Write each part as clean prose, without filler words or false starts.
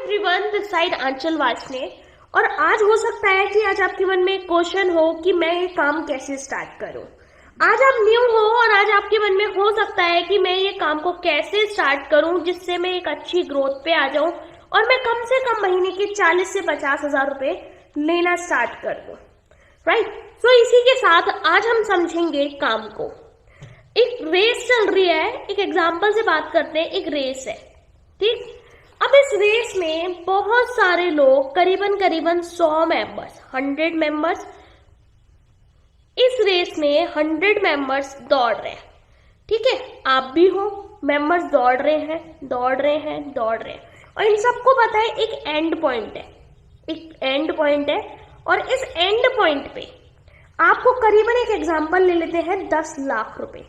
Everyone, this side आंचल वासने। और आज हो सकता है कि आज आपके मन में क्वेश्चन हो कि मैं ये काम कैसे स्टार्ट करूं। आज आप न्यू हो और आज आपके मन में हो सकता है कि मैं ये काम को कैसे स्टार्ट करूं जिससे मैं एक अच्छी ग्रोथ पे आ जाऊं और मैं कम से कम महीने के 40 से 50 हजार रुपए लेना स्टार्ट कर दूं। राइट, सो इसी के साथ आज हम समझेंगे काम को। एक रेस चल रही है, एक एग्जाम्पल से बात करते हैं। एक रेस है, ठीक। अब इस रेस में बहुत सारे लोग, करीबन 100 मेंबर्स, 100 मेंबर्स, इस रेस में 100 मेंबर्स दौड़ रहे हैं, ठीक है। आप भी हो, मेंबर्स दौड़ रहे हैं, दौड़ रहे हैं, दौड़ रहे हैं, और इन सबको पता है एक एंड पॉइंट है, एक एंड पॉइंट है। और इस एंड पॉइंट पे आपको करीबन, एक एग्जांपल ले लेते हैं, 10 लाख रुपए।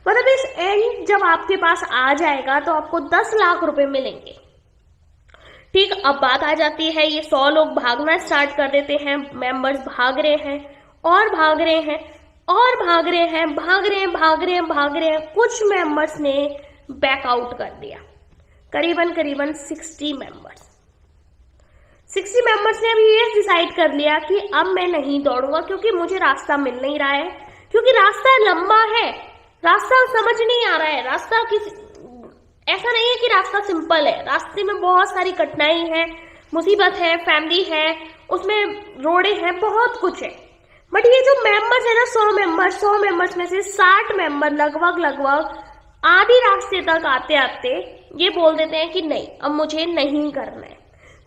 मतलब इस एंड जब आपके पास आ जाएगा तो आपको 10 लाख रुपए मिलेंगे, ठीक। अब बात आ जाती है, ये 100 लोग भागना स्टार्ट कर देते हैं, मेंबर्स भाग रहे हैं और भाग रहे हैं और भाग रहे हैं, भाग रहे हैं, भाग रहे हैं, भाग रहे हैं। कुछ मेंबर्स ने बैकआउट कर दिया, करीबन 60 मेंबर्स। 60 मेंबर्स ने अभी ये डिसाइड कर लिया कि अब मैं नहीं दौड़ूंगा क्योंकि मुझे रास्ता मिल नहीं रहा है, क्योंकि रास्ता लंबा है, रास्ता समझ नहीं आ रहा है। रास्ता ऐसा नहीं है कि रास्ता सिंपल है, रास्ते में बहुत सारी कठिनाई है, मुसीबत है, फैमिली है, उसमें रोड़े हैं, बहुत कुछ है। बट ये जो मेंबर्स है ना, 100 मेंबर्स में से 60 मेंबर लगभग आधी रास्ते तक आते आते ये बोल देते हैं कि नहीं, अब मुझे नहीं करना है।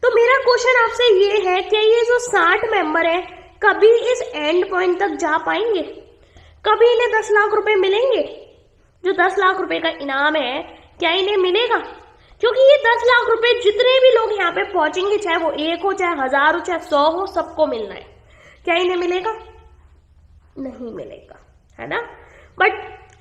तो मेरा क्वेश्चन आपसे ये है, क्या ये जो 60 मेंबर है कभी इस एंड पॉइंट तक जा पाएंगे? कभी इन्हें 10 लाख रुपए मिलेंगे? जो 10 लाख रुपए का इनाम है, क्या इन्हें मिलेगा? क्योंकि ये 10 लाख रुपए जितने भी लोग यहाँ पे पहुंचेंगे, चाहे वो 1 हो, चाहे 1000 हो, चाहे 100 हो, सबको मिलना है। क्या इन्हें मिलेगा? नहीं मिलेगा, है ना। बट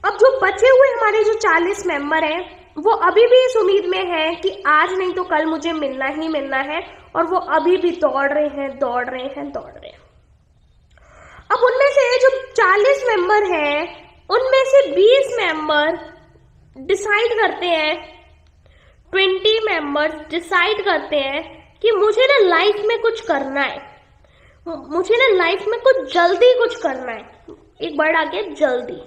अब जो बचे हुए हमारे जो 40 मेंबर हैं, वो अभी भी इस उम्मीद में है कि आज नहीं तो कल मुझे मिलना ही मिलना है, और वो अभी भी दौड़ रहे हैं, दौड़ रहे हैं, दौड़ रहे हैं। अब उनमें से जो 40 मेंबर हैं, उनमें से 20 मेंबर डिसाइड करते हैं, 20 मेंबर्स डिसाइड करते हैं कि मुझे ना लाइफ में कुछ करना है, मुझे ना लाइफ में कुछ जल्दी कुछ करना है। एक वर्ड आ गया, जल्दी,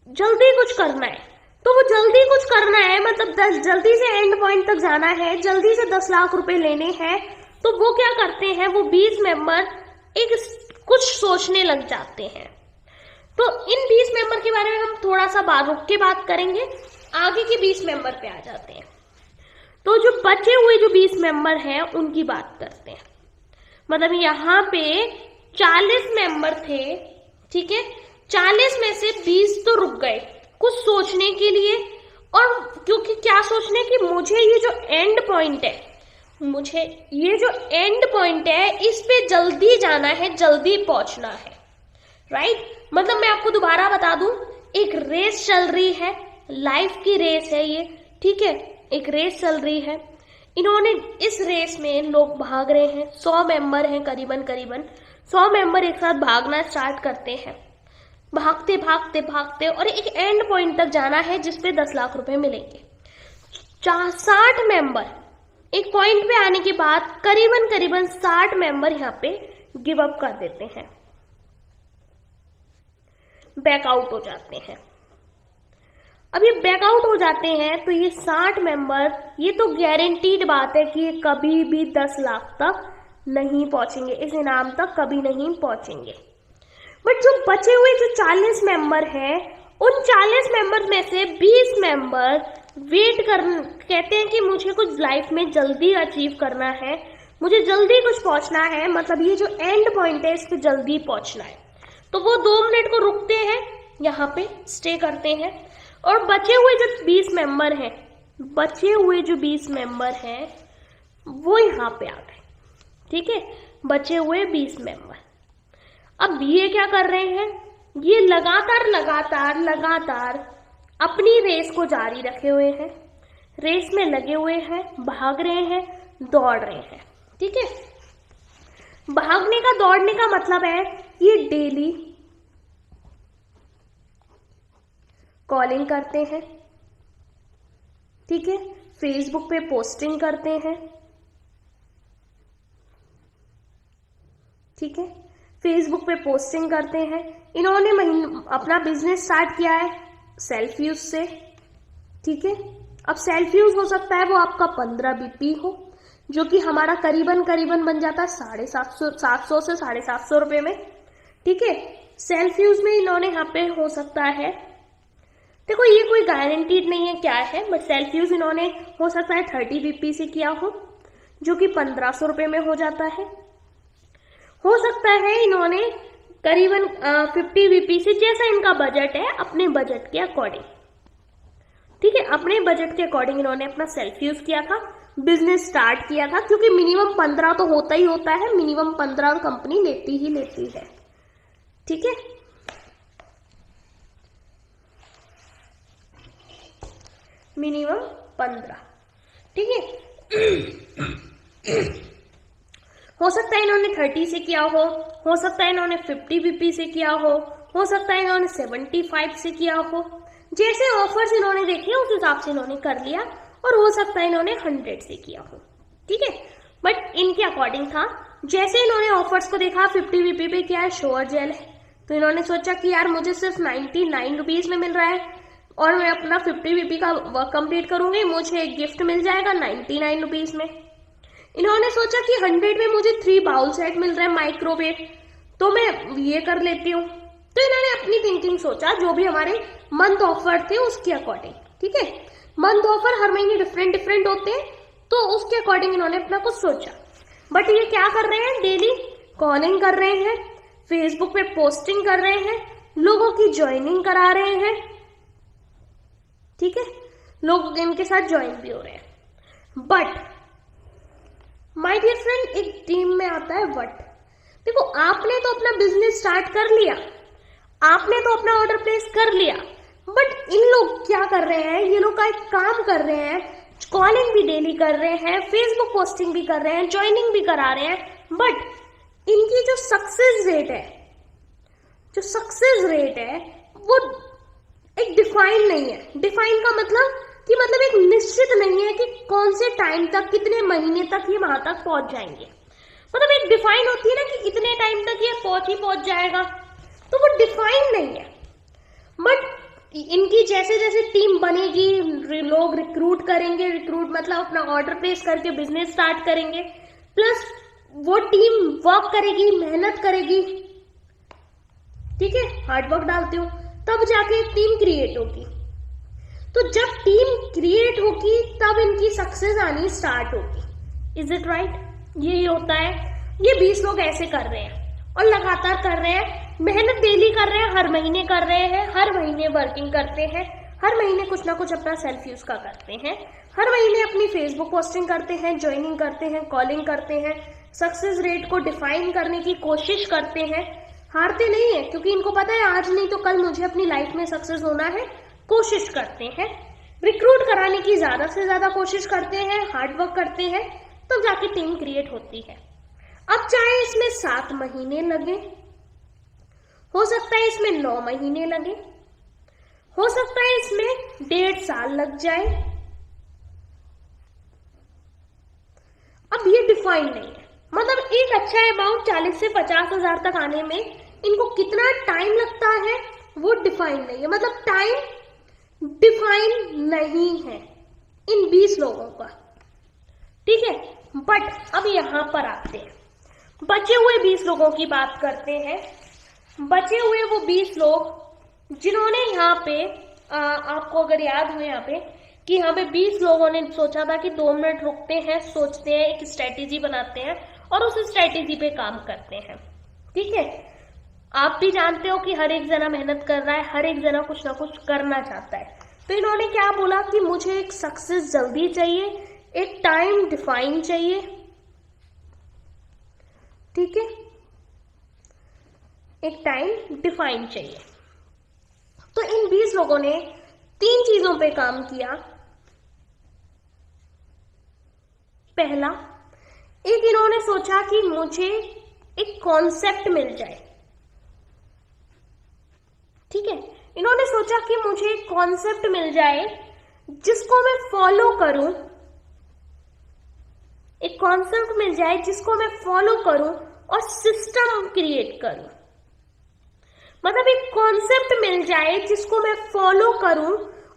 जल्दी कुछ करना है। तो वो जल्दी कुछ करना है, मतलब जल्दी से एंड पॉइंट तक जाना है, जल्दी से 10 लाख रुपए लेने हैं। तो वो क्या करते हैं, वो 20 मेंबर एक कुछ सोचने लग जाते हैं। तो इन 20 मेंबर के बारे में हम थोड़ा सा रुक के बात करेंगे, आगे के 20 मेंबर पे आ जाते हैं। तो जो बचे हुए जो 20 मेंबर हैं उनकी बात करते हैं। मतलब यहाँ पे 40 मेंबर थे, ठीक है। 40 में से 20 तो रुक गए कुछ सोचने के लिए, और क्योंकि क्या सोचने की, मुझे ये जो एंड पॉइंट है, मुझे ये जो एंड पॉइंट है इस पे जल्दी जाना है, जल्दी पहुंचना है। राइट, मतलब मैं आपको दोबारा बता दूं, एक रेस चल रही है, लाइफ की रेस है ये, ठीक है। एक रेस चल रही है, इन्होंने इस रेस में लोग भाग रहे हैं, 100 मेंबर हैं, करीबन 100 मेंबर एक साथ भागना स्टार्ट करते हैं, भागते भागते भागते, और एक एंड पॉइंट तक जाना है जिसपे 10 लाख रुपए मिलेंगे। 60 मेंबर एक पॉइंट पे आने के बाद करीबन 60 मेंबर यहाँ पे गिव अप कर देते हैं, बैकआउट हो जाते हैं। अब ये बैकआउट हो जाते हैं तो ये 60 मेंबर, ये तो गारंटीड बात है कि ये कभी भी 10 लाख तक नहीं पहुंचेंगे, इस इनाम तक कभी नहीं पहुंचेंगे। बट जो बचे हुए जो 40 मेंबर हैं, उन 40 मेंबर में से 20 मेंबर कहते हैं कि मुझे कुछ लाइफ में जल्दी अचीव करना है, मुझे जल्दी कुछ पहुंचना है, मतलब ये जो एंड पॉइंट है इस पे जल्दी पहुंचना है। तो वो 2 मिनट को रुकते हैं, यहाँ पे स्टे करते हैं, और बचे हुए जो 20 मेंबर हैं, बचे हुए जो 20 मेंबर हैं वो यहाँ पे आ गए, ठीक है। बचे हुए 20 मेंबर अब ये क्या कर रहे हैं, ये लगातार अपनी रेस को जारी रखे हुए हैं, रेस में लगे हुए हैं, भाग रहे हैं, दौड़ रहे हैं, ठीक है। भागने का, दौड़ने का मतलब है ये डेली कॉलिंग करते हैं, ठीक है, फेसबुक पे पोस्टिंग करते हैं, ठीक है। फेसबुक पे पोस्टिंग करते हैं। इन्होंने अपना बिजनेस स्टार्ट किया है सेल्फ यूज से, ठीक है। अब सेल्फ यूज हो सकता है वो आपका 15 BP हो, जो कि हमारा करीबन बन जाता है 750 से 750 रुपए में, ठीक है। सेल्फ यूज में इन्होंने यहाँ पे हो सकता है, देखो ये कोई गारंटीड नहीं है क्या है, बट सेल्फ यूज इन्होंने हो सकता है 30 BP से किया हो, जो कि 1500 रुपए में हो जाता है। हो सकता है इन्होंने करीबन 50 BP से, जैसा इनका बजट है, अपने बजट के अकॉर्डिंग, ठीक है, अपने बजट के अकॉर्डिंग इन्होंने अपना सेल्फ यूज किया था, बिजनेस स्टार्ट किया था, क्योंकि मिनिमम 15 तो होता ही होता है, मिनिमम 15 कंपनी लेती ही लेती है, ठीक है। मिनिमम 15, ठीक है। हो सकता है इन्होंने 30 से किया हो सकता है इन्होंने 50 BP से किया हो सकता है इन्होंने 75 से किया हो, जैसे ऑफर्स इन्होंने देखे उस हिसाब से इन्होंने कर लिया, और हो सकता है इन्होंने 100 से किया हो, ठीक है। बट इनके अकॉर्डिंग था, जैसे इन्होंने ऑफर्स को देखा 50 BP पे क्या है, शोअर जेल है, तो इन्होंने सोचा कि यार मुझे सिर्फ 99 रुपीज में मिल रहा है और मैं अपना 50 BP का वर्क कंप्लीट करूंगी, मुझे एक गिफ्ट मिल जाएगा 99 रुपीज में। इन्होंने सोचा कि 100 में मुझे 3 बाउल सेट मिल रहा है माइक्रोवेव, तो मैं ये कर लेती हूँ। तो इन्होंने अपनी थिंकिंग सोचा, जो भी हमारे मंथ ऑफर थे उसके अकॉर्डिंग, ठीक है। मंथ ऑफर हर महीने डिफरेंट होते हैं, तो उसके अकॉर्डिंग इन्होंने अपना कुछ सोचा। बट ये क्या कर रहे हैं, डेली कॉलिंग कर रहे हैं, फेसबुक पे पोस्टिंग कर रहे हैं, लोगों की ज्वाइनिंग करा रहे हैं, ठीक है, लोग इनके साथ ज्वाइन भी हो रहे हैं। बट माय डियर फ्रेंड, एक टीम में आता है बट। देखो आपने तो अपना बिजनेस स्टार्ट कर लिया, आपने तो अपना ऑर्डर प्लेस कर लिया, बट इन लोग क्या कर रहे हैं, ये लोग का एक काम कर रहे हैं, कॉलिंग भी डेली कर रहे हैं, फेसबुक पोस्टिंग भी कर रहे हैं, ज्वाइनिंग भी करा रहे हैं, बट इनकी जो सक्सेस रेट है वो एक डिफाइन नहीं है। डिफाइन का मतलब कि एक निश्चित नहीं है कि कौन से टाइम तक, कितने महीने तक ये वहां तक पहुंच जाएंगे। एक डिफाइन होती है ना कि इतने टाइम तक ये पहुंच जाएगा, तो वो डिफाइन नहीं है। बट इनकी जैसे जैसे टीम बनेगी, लोग रिक्रूट करेंगे, रिक्रूट मतलब अपना ऑर्डर प्लेस करके बिजनेस स्टार्ट करेंगे, प्लस वो टीम वर्क करेगी, मेहनत करेगी, ठीक है, हार्डवर्क डालते हो, तब जाके एक टीम क्रिएट होगी। तो जब टीम क्रिएट होगी तब इनकी सक्सेस आनी स्टार्ट होगी। Is it right? यही होता है। ये 20 लोग ऐसे कर रहे हैं और लगातार कर रहे हैं, मेहनत डेली कर रहे हैं, हर महीने कर रहे हैं, हर महीने वर्किंग करते हैं, हर महीने कुछ ना कुछ अपना सेल्फ यूज का करते हैं, हर महीने अपनी फेसबुक पोस्टिंग करते हैं, ज्वाइनिंग करते हैं, कॉलिंग करते हैं, सक्सेस रेट को डिफाइन करने की कोशिश करते हैं, हारते नहीं है, क्योंकि इनको पता है आज नहीं तो कल मुझे अपनी लाइफ में सक्सेस होना है। कोशिश करते हैं, रिक्रूट कराने की ज्यादा से ज्यादा कोशिश करते हैं, हार्डवर्क करते हैं, तब जाके टीम क्रिएट होती है। अब चाहे इसमें 7 महीने लगे, हो सकता है इसमें 9 महीने लगे, हो सकता है इसमें 1.5 साल लग जाए, अब ये डिफाइन नहीं है। एक अच्छा अमाउंट 40 से 50 हजार तक आने में इनको कितना टाइम लगता है वो डिफाइन नहीं है। टाइम डिफाइन नहीं है इन 20 लोगों का, ठीक है। बट अब यहां पर आते हैं, बचे हुए 20 लोगों की बात करते हैं। बचे हुए वो 20 लोग जिन्होंने यहाँ पे आपको अगर याद हो यहाँ पे कि यहाँ पे 20 लोगों ने सोचा था कि 2 मिनट रुकते हैं, सोचते हैं, एक स्ट्रेटेजी बनाते हैं और उस स्ट्रेटेजी पे काम करते हैं, ठीक है। आप भी जानते हो कि हर एक जना मेहनत कर रहा है, हर एक जना कुछ ना कुछ करना चाहता है। तो इन्होंने क्या बोला कि मुझे एक सक्सेस जल्दी चाहिए, एक टाइम डिफाइन चाहिए, ठीक है, एक टाइम डिफाइन चाहिए। तो इन 20 लोगों ने 3 चीजों पे काम किया। पहला, एक इन्होंने सोचा कि मुझे एक कॉन्सेप्ट मिल जाए, ठीक है। इन्होंने सोचा कि मुझे एक कॉन्सेप्ट मिल जाए जिसको मैं फॉलो करूं, एक कॉन्सेप्ट मिल जाए जिसको मैं फॉलो करूं और सिस्टम क्रिएट करूं, मतलब एक कॉन्सेप्ट मिल जाए जिसको मैं फॉलो करूं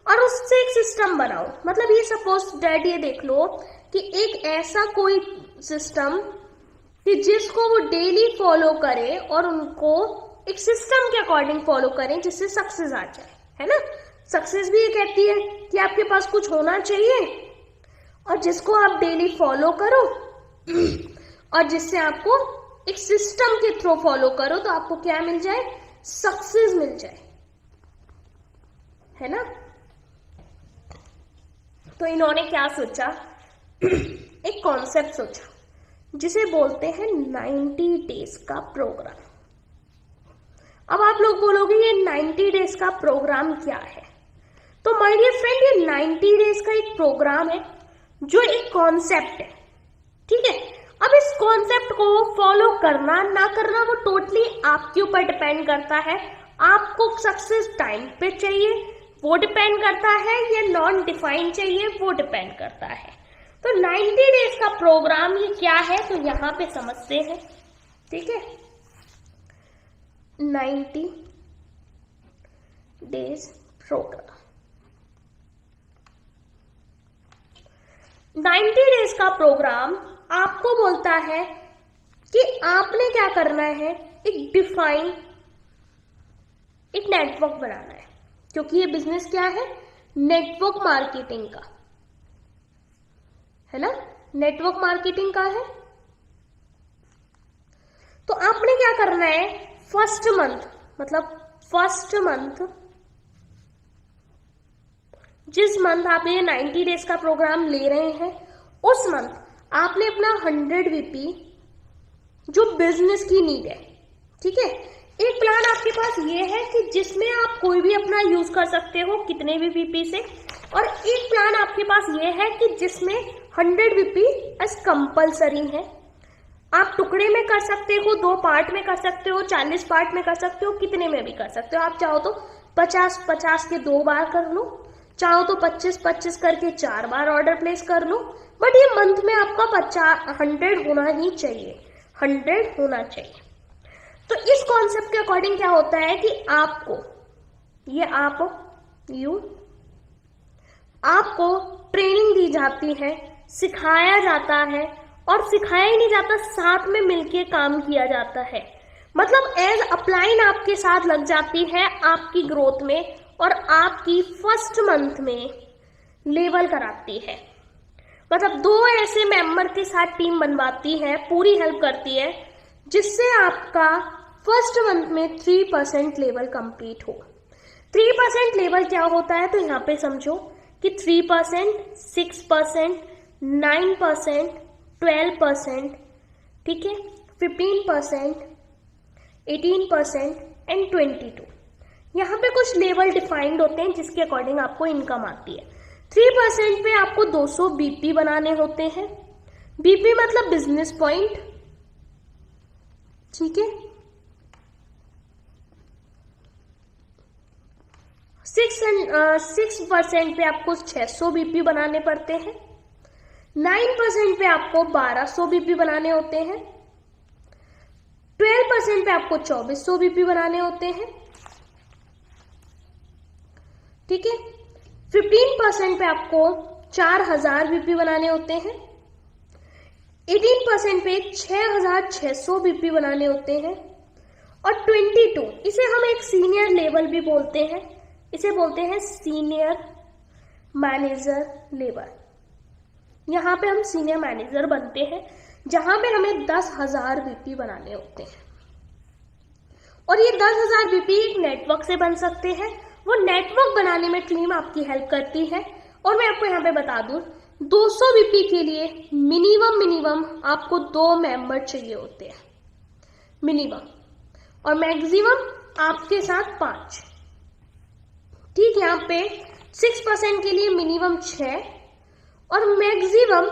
और उससे एक सिस्टम बनाऊं। मतलब ये सपोज डैट ये देख लो कि एक ऐसा कोई सिस्टम कि जिसको वो डेली फॉलो करे और उनको एक सिस्टम के अकॉर्डिंग फॉलो करें जिससे सक्सेस आ जाए, है ना। सक्सेस भी ये कहती है कि आपके पास कुछ होना चाहिए और जिसको आप डेली फॉलो करो और जिससे आपको एक सिस्टम के थ्रू फॉलो करो तो आपको क्या मिल जाए, सक्सेस मिल जाए, है ना। तो इन्होंने क्या सोचा, एक कॉन्सेप्ट सोचा जिसे बोलते हैं 90 डेज का प्रोग्राम। अब आप लोग बोलोगे ये 90 डेज का प्रोग्राम क्या है, तो माय डियर फ्रेंड ये 90 डेज का एक प्रोग्राम है जो एक कॉन्सेप्ट है, ठीक है। अब इस कॉन्सेप्ट को फॉलो करना ना करना वो टोटली आपके ऊपर डिपेंड करता है। आपको सक्सेस टाइम पे चाहिए वो डिपेंड करता है, या नॉन डिफाइंड चाहिए वो डिपेंड करता है। तो 90 डेज का प्रोग्राम ये क्या है, तो यहां पे समझते हैं, ठीक है। 90 डेज प्रोग्राम, 90 डेज का प्रोग्राम आपको बोलता है कि आपने क्या करना है, एक डिफाइन एक नेटवर्क बनाना है, क्योंकि ये बिजनेस क्या है, नेटवर्क मार्केटिंग का है ना, नेटवर्क मार्केटिंग का है। तो आपने क्या करना है, फर्स्ट मंथ मतलब फर्स्ट मंथ जिस मंथ आप ये 90 डेज का प्रोग्राम ले रहे हैं उस मंथ आपने अपना 100 वीपी जो बिजनेस की नीड है, ठीक है। एक प्लान आपके पास ये है कि जिसमें आप कोई भी अपना यूज कर सकते हो कितने भी वीपी से, और एक प्लान आपके पास ये है कि जिसमें 100 वीपी एज कंपल्सरी है। आप टुकड़े में कर सकते हो, 2 पार्ट में कर सकते हो, 40 पार्ट में कर सकते हो, कितने में भी कर सकते हो। आप चाहो तो 50-50 के 2 बार कर लो, चाहो तो 25-25 करके 4 बार ऑर्डर प्लेस कर लो, बट ये मंथ में आपका 100 होना ही चाहिए, 100 होना चाहिए। तो इस कॉन्सेप्ट के अकॉर्डिंग क्या होता है कि आपको ये आपको ट्रेनिंग दी जाती है, सिखाया जाता है, और सिखाया ही नहीं जाता, साथ में मिलके काम किया जाता है। मतलब एज अपलाइन आपके साथ लग जाती है आपकी ग्रोथ में और आपकी फर्स्ट मंथ में लेवल कराती है। मतलब 2 ऐसे मेंबर के साथ टीम बनवाती है, पूरी हेल्प करती है, जिससे आपका फर्स्ट मंथ में 3% लेवल कंप्लीट हो। 3% लेवल क्या होता है, तो यहाँ पे समझो कि 3%, 6%, 9%, 12%, ठीक है, 15%, 18% एंड 22। यहाँ पे कुछ लेवल डिफाइंड होते हैं जिसके अकॉर्डिंग आपको इनकम आती है। 3% पे आपको 200 बीपी बनाने होते हैं। बीपी मतलब बिजनेस पॉइंट, ठीक है। 6% पे आपको 600 बीपी बनाने पड़ते हैं। 9% पे आपको 1200 बीपी बनाने होते हैं। 12% पे आपको 2400 बीपी बनाने होते हैं, ठीक है। 15% पे आपको 4000 बीपी बनाने होते हैं। 18% पे 6600 बीपी बनाने होते हैं। और 22 इसे हम एक सीनियर लेवल भी बोलते हैं, इसे बोलते हैं सीनियर मैनेजर लेवल। यहां पे हम सीनियर मैनेजर बनते हैं, जहां पे हमें 10,000 बीपी बनाने होते हैं। और ये 10,000 बीपी एक नेटवर्क से बन सकते हैं। वो नेटवर्क बनाने में टीम आपकी हेल्प करती है। और मैं आपको यहाँ पे बता दूं, 200 बीपी के लिए मिनिमम आपको 2 मेंबर चाहिए होते हैं मिनिमम, और मैक्सिमम आपके साथ 5, ठीक। यहाँ पे 6% के लिए मिनिमम 6 और मैक्सिमम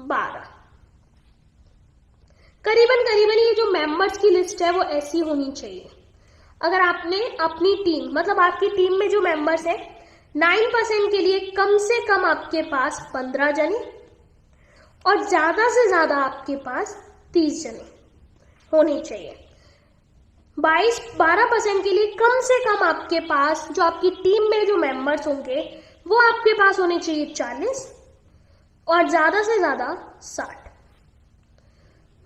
12। करीबन ये जो मेंबर्स की लिस्ट है वो ऐसी होनी चाहिए। अगर आपने अपनी टीम, मतलब आपकी टीम में जो मेंबर्स है, 9% के लिए कम से कम आपके पास 15 जने और ज्यादा से ज्यादा आपके पास 30 जने होनी चाहिए। 12% के लिए कम से कम आपके पास जो आपकी टीम में जो मेंबर्स होंगे वो आपके पास होने चाहिए 40 और ज्यादा से ज्यादा 60।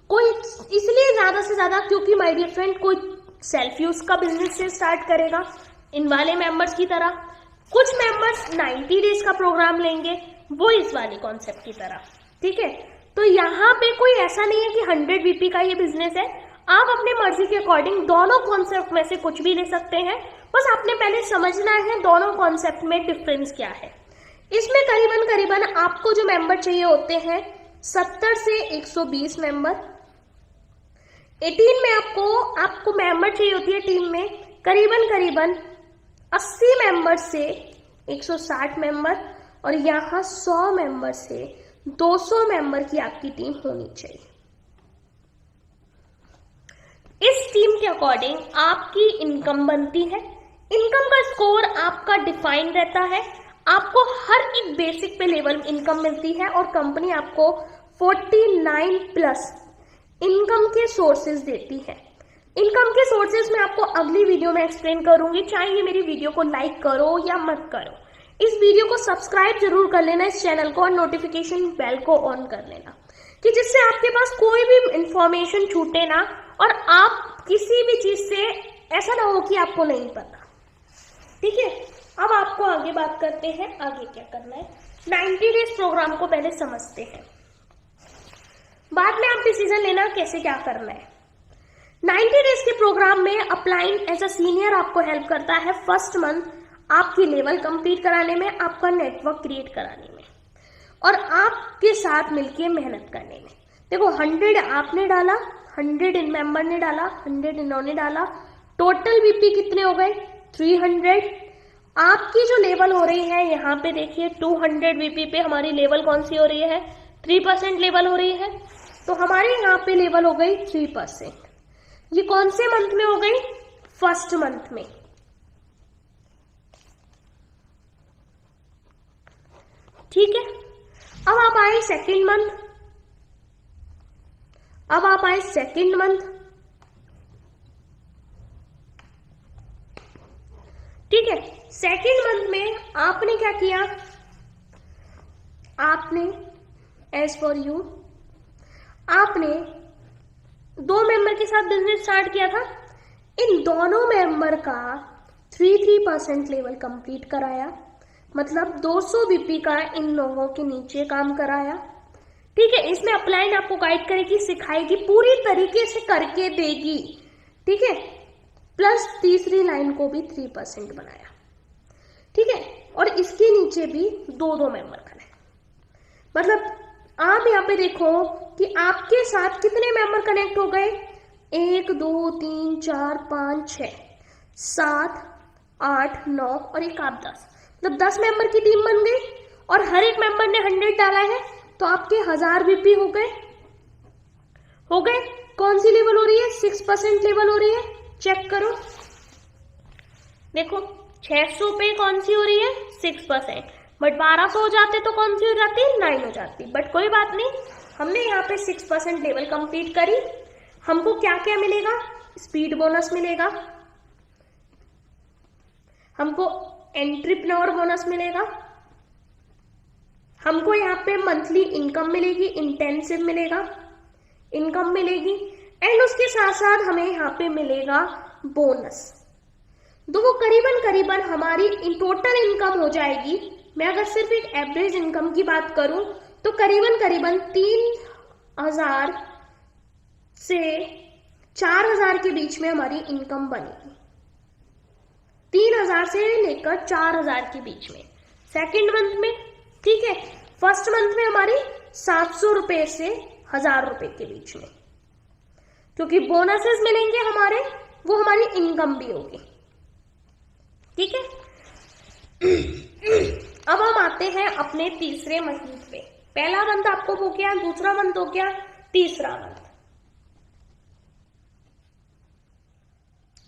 कोई इसलिए ज्यादा से ज्यादा क्योंकि माय डियर फ्रेंड कोई सेल्फ यूज का बिजनेस से स्टार्ट करेगा इन वाले मेंबर्स की तरह, कुछ मेंबर्स 90 डेज का प्रोग्राम लेंगे वो इस वाले कॉन्सेप्ट की तरह, ठीक है। तो यहाँ पे कोई ऐसा नहीं है कि 100 VP का ये बिजनेस है, आप अपने मर्जी के अकॉर्डिंग दोनों कॉन्सेप्ट में से कुछ भी ले सकते हैं। बस आपने पहले समझना है दोनों कॉन्सेप्ट में डिफरेंस क्या है। इसमें करीबन आपको जो मेंबर चाहिए होते हैं 70 से 120 मेंबर। 18 में आपको मेंबर चाहिए होती है टीम में करीबन 80 मेंबर से 160 मेंबर, और यहाँ 100 मेंबर से 200 मेंबर की आपकी टीम होनी चाहिए। इस टीम के अकॉर्डिंग आपकी इनकम बनती है। इनकम का स्कोर आपका डिफाइंड रहता है, आपको हर एक बेसिक पे लेवल इनकम मिलती है और कंपनी आपको 49+ इनकम के सोर्सेज देती है। इनकम के सोर्सेज में आपको अगली वीडियो में एक्सप्लेन करूंगी, चाहे ये मेरी वीडियो को लाइक करो या मत करो। इस वीडियो को सब्सक्राइब जरूर कर लेना इस चैनल को, और नोटिफिकेशन बेल को ऑन कर लेना कि जिससे आपके पास कोई भी इंफॉर्मेशन छूटे ना और आप किसी भी चीज से ऐसा ना हो कि आपको नहीं पता, ठीक है। अब आपको आगे बात करते हैं, आगे क्या करना है। 90 डेज प्रोग्राम को पहले समझते हैं, बाद में आप डिसीजन लेना कैसे क्या करना है। 90 डेज के प्रोग्राम में अप्लाइंग एज अ सीनियर आपको हेल्प करता है फर्स्ट मंथ आपकी लेवल कंप्लीट कराने में, आपका नेटवर्क क्रिएट कराने में और आपके साथ मिलके मेहनत करने में। देखो 100 आपने डाला, 100 इन मेंबर ने डाला, 100 इन्होंने डाला, टोटल VP कितने हो गए 300। आपकी जो लेवल हो रही है यहाँ पे देखिए 200 VP पे हमारी लेवल कौन सी हो रही है 3% लेवल हो रही है, तो हमारे यहाँ पे लेवल हो गई 3%। ये कौन से मंथ में हो गई, फर्स्ट मंथ में, ठीक है। अब आप आए सेकेंड मंथ, ठीक है। सेकेंड मंथ में आपने क्या किया, आपने एज फॉर यू आपने 2 मेंबर के साथ बिजनेस स्टार्ट किया था। इन दोनों मेंबर का 3% लेवल कंप्लीट कराया, मतलब 200 VP का इन लोगों के नीचे काम कराया, ठीक है। इसमें अपलाइन आपको गाइड करेगी, सिखाएगी, पूरी तरीके से करके देगी, ठीक है। प्लस तीसरी लाइन को भी 3% बनाया, ठीक है। और इसके नीचे भी 2 मेंबर खड़े, मतलब आप यहाँ पे देखो कि आपके साथ कितने मेंबर कनेक्ट हो गए, 1 2 3 4 5 6 7 8 9 और एक आप 10, मतलब 10 मेंबर की टीम बन गई और हर एक मेंबर ने 100 डाला है, तो आपके 1000 VP हो गए। कौन सी लेवल हो रही है, 6% लेवल हो रही है, चेक करो, देखो 600 पे कौन सी हो रही है 6%, बट 1200 हो जाते तो कौन सी हो जाती, 9 हो जाती। बट कोई बात नहीं, हमने यहाँ पे 6% लेवल कंप्लीट करी। हमको क्या क्या मिलेगा, स्पीड बोनस मिलेगा, हमको एंट्रप्रेन्योर बोनस मिलेगा, हमको यहाँ पे मंथली इनकम मिलेगी, इंटेंसिव मिलेगा, इनकम मिलेगी, एंड उसके साथ साथ हमें यहाँ पे मिलेगा बोनस। तो करीबन हमारी टोटल इनकम हो जाएगी, मैं अगर सिर्फ एक एवरेज इनकम की बात करूं तो करीबन 3000 से 4000 के बीच में हमारी इनकम बनेगी, 3000 से लेकर 4000 के बीच में सेकेंड मंथ में, ठीक है। फर्स्ट मंथ में हमारी 700 रुपए से 1000 रुपए के बीच में, क्योंकि बोनसेस मिलेंगे हमारे, वो हमारी इनकम भी होगी, ठीक है। अब हम आते हैं अपने तीसरे मंथ पे। पहला मंथ आपको हो गया, दूसरा मंथ हो गया, तीसरा मंथ।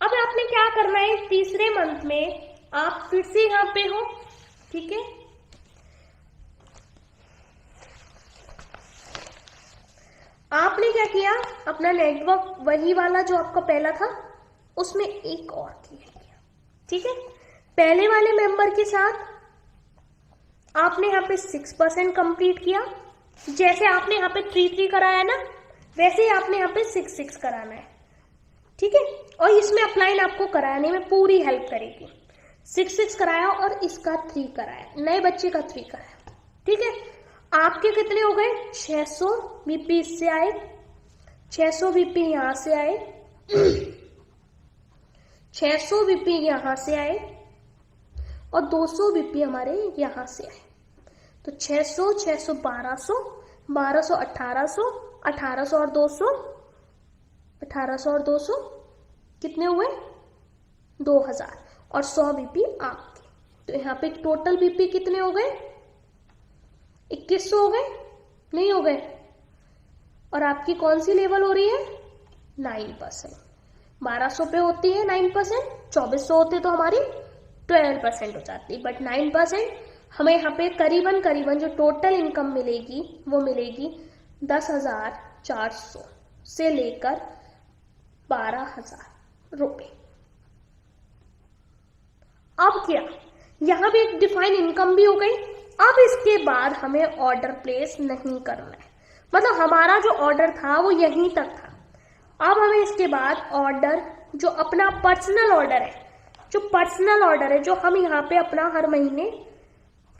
अब आपने क्या करना है, तीसरे मंथ में आप फिर से यहां पे हो, ठीक है। आपने क्या किया, अपना नेटवर्क वही वाला जो आपका पहला था उसमें एक और क्रिएट किया। ठीक है, पहले वाले मेंबर के साथ आपने यहाँ पे 6% कंप्लीट किया। जैसे आपने यहाँ पे 3 कराया ना, वैसे ही आपने यहाँ पे 6 कराना है। ठीक है, और इसमें अपलाइन आपको कराने में पूरी हेल्प करेगी। 6 कराया और इसका 3 कराया, नए बच्चे का 3 कराया। ठीक है, आपके कितने हो गए? 600 बीपी इससे आए, 600 बीपी यहां से आए, 600 बीपी यहां से आए और 200 बीपी हमारे यहां से आए। तो 600, 600, 1200, 1200, 1800, 1800 और 200, 1800 और 200 कितने हुए? 2000 और 100 बीपी आपके। तो यहाँ पे टोटल बीपी कितने हो गए? 2100 हो गए? नहीं हो गए? और आपकी कौन सी लेवल हो रही है? 9%। 1200 पे होती है 9%, 2400 होते तो हमारी 12% हो जाती। बट 9% हमें यहाँ पे करीबन करीबन जो टोटल इनकम मिलेगी वो मिलेगी 10,400 से लेकर 12,000 रुपए। अब क्या, यहाँ भी एक डिफाइन इनकम भी हो गई। अब इसके बाद हमें ऑर्डर प्लेस नहीं करना है, मतलब हमारा जो ऑर्डर था वो यहीं तक था। अब हमें इसके बाद ऑर्डर, जो अपना पर्सनल ऑर्डर है, जो पर्सनल ऑर्डर है जो हम यहाँ पे अपना हर महीने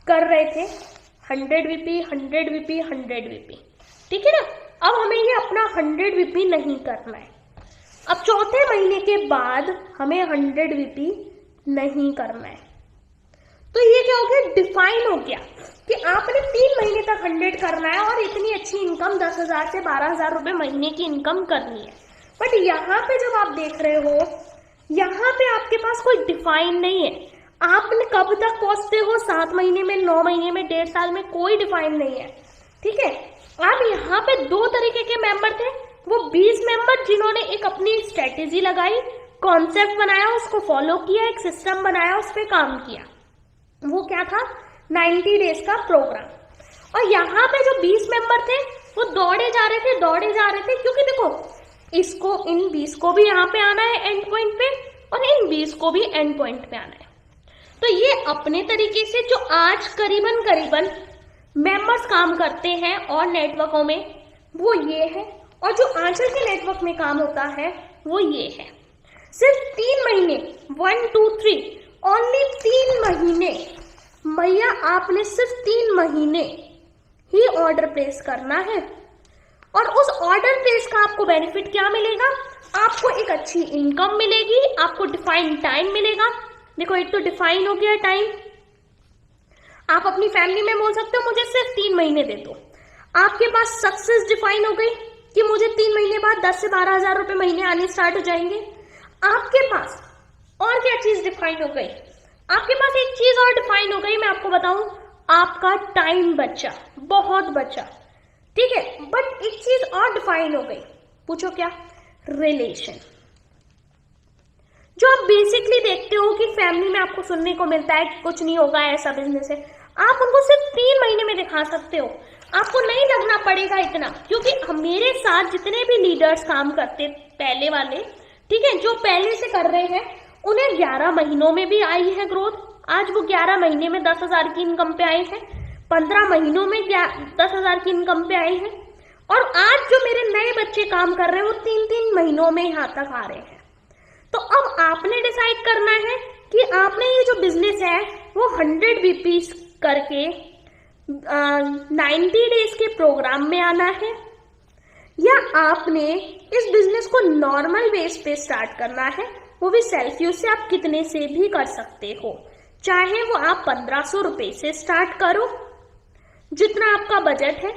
कर रहे थे, 100 वीपी, 100 वीपी, 100 वीपी, ठीक है ना। अब हमें ये अपना 100 वीपी नहीं करना है। अब चौथे महीने के बाद हमें 100 वीपी नहीं करना है। तो ये क्या हो गया? डिफाइन हो गया कि आपने 3 महीने तक 100 करना है और इतनी अच्छी इनकम 10,000 से 12,000 रुपए महीने की इनकम करनी है। बट यहाँ पे जब आप देख रहे हो, यहाँ पे आपके पास कोई डिफाइन नहीं है। आपने कब तक पहुंचते हो, 7 महीने में, 9 महीने में, 1.5 साल में, कोई डिफाइन नहीं है। ठीक है, आप यहाँ पे 2 तरीके के मेंबर थे। वो 20 मेंबर जिन्होंने एक अपनी स्ट्रेटेजी लगाई, कॉन्सेप्ट बनाया, उसको फॉलो किया, एक सिस्टम बनाया, उस पर काम किया। वो क्या था? 90 डेज का प्रोग्राम। और यहाँ पे जो 20 मेंबर थे वो दौड़े जा रहे थे, क्योंकि देखो इसको, इन 20 को भी यहाँ पे आना है एंड पॉइंट पे और इन 20 को भी एंड पॉइंट पे आना है। तो ये अपने तरीके से जो आज करीबन करीबन मेंबर्स काम करते हैं और नेटवर्कों में, वो ये है। और जो आंचल के नेटवर्क में काम होता है वो ये है। सिर्फ 3 महीने, 1, 2, 3, ओनली 3 महीने, भैया आपने सिर्फ 3 महीने ही ऑर्डर प्लेस करना है। और उस ऑर्डर प्लेस का आपको बेनिफिट क्या मिलेगा? आपको एक अच्छी इनकम मिलेगी, आपको डिफाइन टाइम मिलेगा। देखो, एक तो डिफाइन हो गया टाइम। आप अपनी फैमिली में बोल सकते हो मुझे सिर्फ 3 महीने दे दो। आपके पास सक्सेस डिफाइन हो गई कि मुझे 3 महीने बाद 10 से 12,000 रुपए महीने आने स्टार्ट हो जाएंगे। आपके पास और क्या चीज डिफाइन हो गई? आपके पास एक चीज और डिफाइन हो गई, मैं आपको बताऊं, आपका टाइम बचा, बहुत बचा। ठीक है, बट एक चीज और डिफाइन हो गई। पूछो क्या? रिलेशन। जो आप बेसिकली देखते हो कि फैमिली में आपको सुनने को मिलता है कि कुछ नहीं होगा, ऐसा बिजनेस है, आप उनको सिर्फ 3 महीने में दिखा सकते हो। आपको नहीं लगना पड़ेगा इतना, क्योंकि मेरे साथ जितने भी लीडर्स काम करते पहले वाले, ठीक है, जो पहले से कर रहे हैं, उन्हें 11 महीनों में भी आई है ग्रोथ। आज वो 11 महीने में 10,000 की इनकम पे आए हैं, 15 महीनों में 10,000 की इनकम पे आए हैं। और आज जो मेरे नए बच्चे काम कर रहे हैं वो 3-3 महीनों में यहाँ तक आ रहे हैं। तो अब आपने डिसाइड करना है कि आपने ये जो बिजनेस है वो 100 बीपी करके 90 डेज के प्रोग्राम में आना है, या आपने इस बिजनेस को नॉर्मल बेस पे स्टार्ट करना है, वो भी सेल्फ यूज से। आप कितने से भी कर सकते हो, चाहे वो आप 1500 रुपए से स्टार्ट करो, जितना आपका बजट है,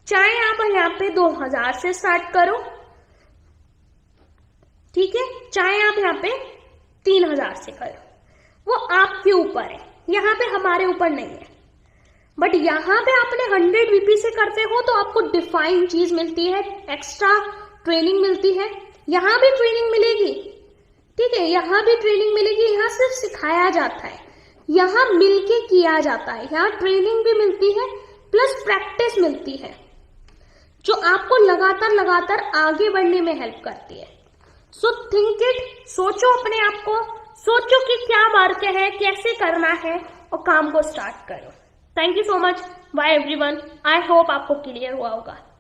चाहे आप यहाँ पे 2000 से स्टार्ट करो, ठीक है, चाहे आप यहाँ पे 3000 से करो, वो आपके ऊपर है, यहाँ पे हमारे ऊपर नहीं है। बट यहाँ पे आपने 100 वीपी से करते हो तो आपको डिफाइन चीज मिलती है, एक्स्ट्रा ट्रेनिंग मिलती है। यहाँ भी ट्रेनिंग मिलेगी, ठीक है, यहाँ भी ट्रेनिंग मिलेगी। यहाँ सिर्फ सिखाया जाता है, यहाँ मिलके किया जाता है। यहाँ ट्रेनिंग भी मिलती है प्लस प्रैक्टिस मिलती है। जो आपको लगातार लगातार आगे बढ़ने में हेल्प करती है। सो थिंक इट, सोचो अपने आप को, सोचो कि क्या वर्क है, कैसे करना है और काम को स्टार्ट करो। Thank you so much. Bye everyone. I hope आपको क्लियर हुआ होगा।